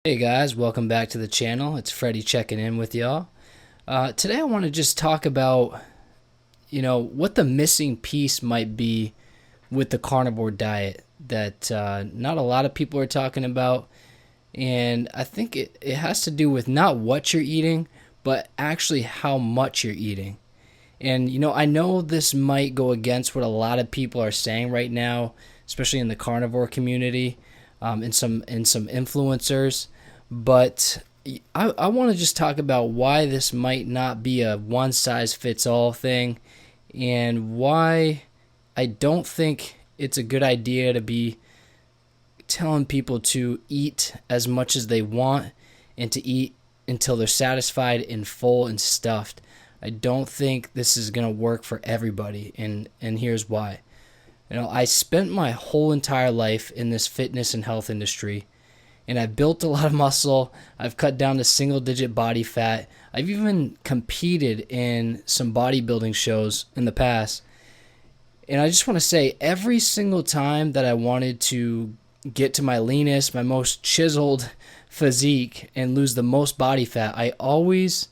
Hey guys, welcome back to the channel. It's Freddie checking in with y'all. Today I want to just talk about, what the missing piece might be with the carnivore diet that not a lot of people are talking about. And I think it has to do with not what you're eating, but actually how much you're eating. And, I know this might go against what a lot of people are saying right now, especially in the carnivore community, and some influencers. But I want to just talk about why this might not be a one-size-fits-all thing and why I don't think it's a good idea to be telling people to eat as much as they want and to eat until they're satisfied and full and stuffed. I don't think this is going to work for everybody, and here's why. I spent my whole entire life in this fitness and health industry, and I built a lot of muscle. I've cut down to single-digit body fat. I've even competed in some bodybuilding shows in the past. And I just want to say, every single time that I wanted to get to my leanest, my most chiseled physique and lose the most body fat, I always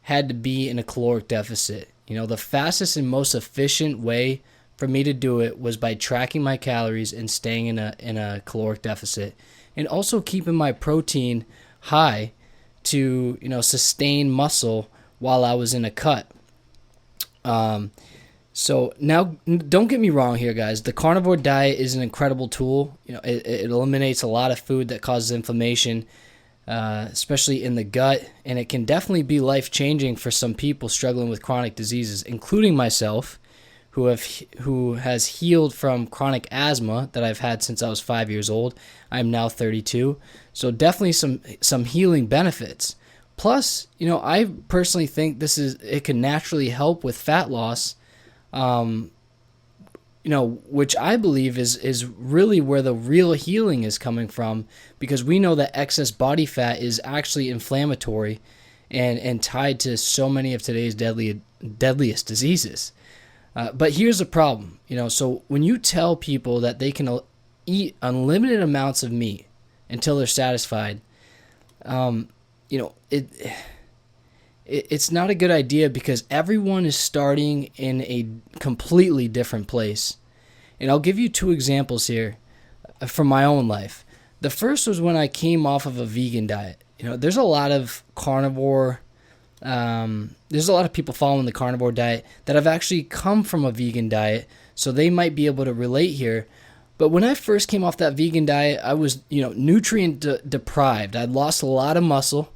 had to be in a caloric deficit. The fastest and most efficient way for me to do it was by tracking my calories and staying in a caloric deficit, and also keeping my protein high to sustain muscle while I was in a cut. So now, don't get me wrong here, guys. The carnivore diet is an incredible tool. It eliminates a lot of food that causes inflammation, especially in the gut, and it can definitely be life-changing for some people struggling with chronic diseases, including myself, who has healed from chronic asthma that I've had since I was 5 years old. I'm now 32, so definitely some healing benefits. Plus, I personally think it can naturally help with fat loss, which I believe is really where the real healing is coming from, because we know that excess body fat is actually inflammatory and tied to so many of today's deadliest diseases. But here's the problem, so when you tell people that they can eat unlimited amounts of meat until they're satisfied, it's not a good idea, because everyone is starting in a completely different place. And I'll give you two examples here from my own life. The first was when I came off of a vegan diet. There's a lot of there's a lot of people following the carnivore diet that have actually come from a vegan diet, so they might be able to relate here. But when I first came off that vegan diet, I was, nutrient deprived. I'd lost a lot of muscle,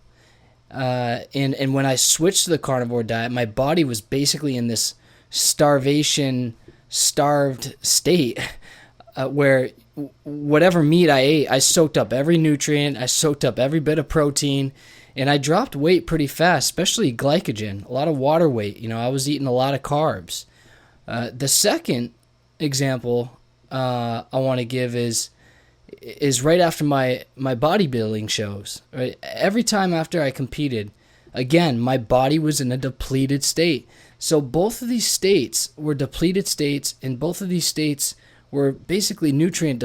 and when I switched to the carnivore diet, my body was basically in this starved state, where whatever meat I ate, I soaked up every nutrient, I soaked up every bit of protein. And I dropped weight pretty fast, especially glycogen, a lot of water weight. I was eating a lot of carbs. The second example I want to give is right after my bodybuilding shows. Right? Every time after I competed, again, my body was in a depleted state. So both of these states were depleted states, and both of these states were basically nutrient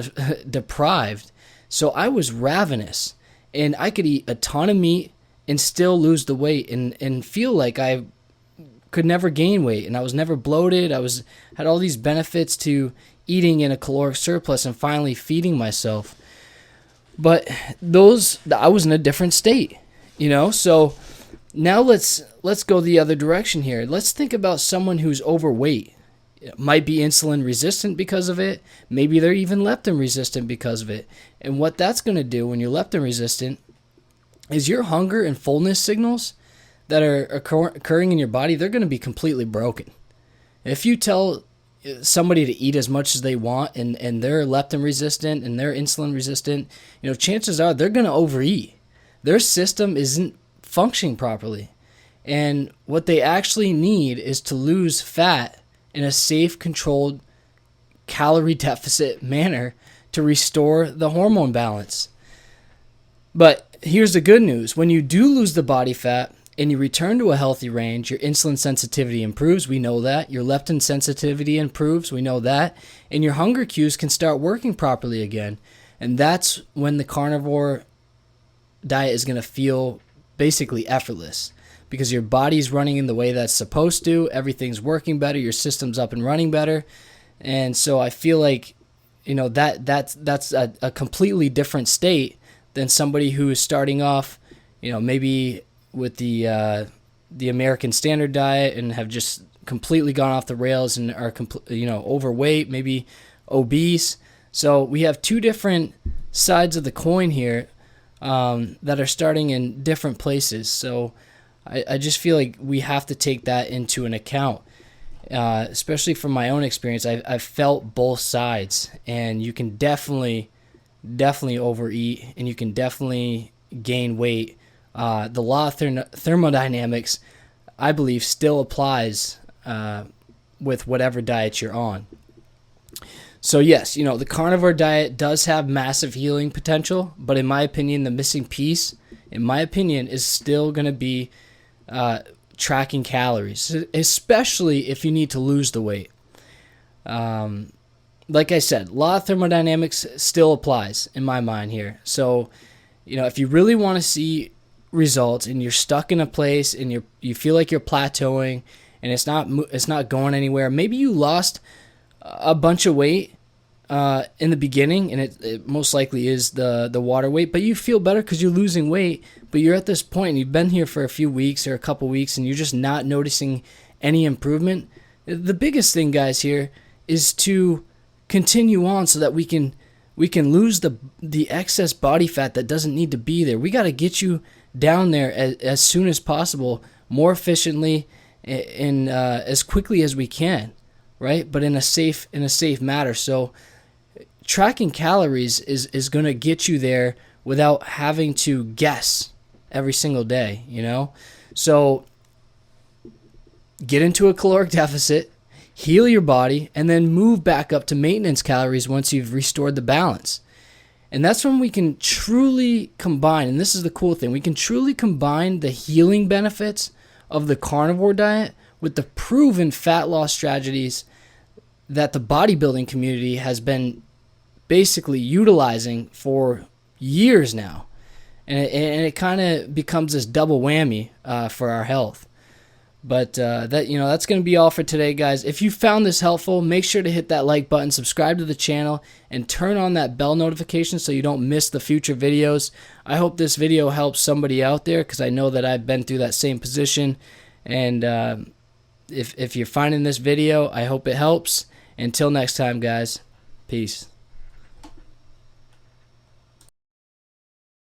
deprived. So I was ravenous, and I could eat a ton of meat and still lose the weight and feel like I could never gain weight, and I was never bloated. Had all these benefits to eating in a caloric surplus and finally feeding myself. But I was in a different state, So now let's go the other direction here. Let's think about someone who's overweight. It might be insulin resistant because of it. Maybe they're even leptin resistant because of it. And what that's going to do when you're leptin resistant is your hunger and fullness signals that are occurring in your body, they're going to be completely broken. If you tell somebody to eat as much as they want and they're leptin resistant and they're insulin resistant, chances are they're going to overeat. Their system isn't functioning properly. And what they actually need is to lose fat in a safe, controlled, calorie deficit manner to restore the hormone balance. But here's the good news. When you do lose the body fat and you return to a healthy range, your insulin sensitivity improves. We know that. Your leptin sensitivity improves. We know that. And your hunger cues can start working properly again. And that's when the carnivore diet is going to feel basically effortless because your body's running in the way that's supposed to. Everything's working better. Your system's up and running better. And so I feel like, that's a completely different state than somebody who is starting off, maybe with the American Standard Diet and have just completely gone off the rails and are overweight, maybe obese. So we have two different sides of the coin here that are starting in different places. So I just feel like we have to take that into an account, especially from my own experience. I've felt both sides, and you can definitely overeat, and you can definitely gain weight. The law of thermodynamics, I believe, still applies with whatever diet you're on. So yes, the carnivore diet does have massive healing potential, but in my opinion, the missing piece, is still going to be tracking calories, especially if you need to lose the weight. Like I said, law of thermodynamics still applies in my mind here. So, if you really want to see results and you're stuck in a place and you feel like you're plateauing and it's not going anywhere, maybe you lost a bunch of weight in the beginning, and it most likely is the water weight, but you feel better because you're losing weight, but you're at this point and you've been here for a few weeks or a couple weeks and you're just not noticing any improvement. The biggest thing, guys, here is to continue on so that we can lose the excess body fat that doesn't need to be there. We got to get you down there as soon as possible, more efficiently, and as quickly as we can, right? But in a safe manner. So tracking calories is going to get you there without having to guess every single day, So get into a caloric deficit, heal your body, and then move back up to maintenance calories once you've restored the balance. And that's when we can truly combine, and this is the cool thing, we can truly combine the healing benefits of the carnivore diet with the proven fat loss strategies that the bodybuilding community has been basically utilizing for years now. And it kind of becomes this double whammy for our health. But that's going to be all for today, guys. If you found this helpful, make sure to hit that like button, subscribe to the channel, and turn on that bell notification so you don't miss the future videos. I hope this video helps somebody out there because I know that I've been through that same position. And if you're finding this video, I hope it helps. Until next time, guys, peace.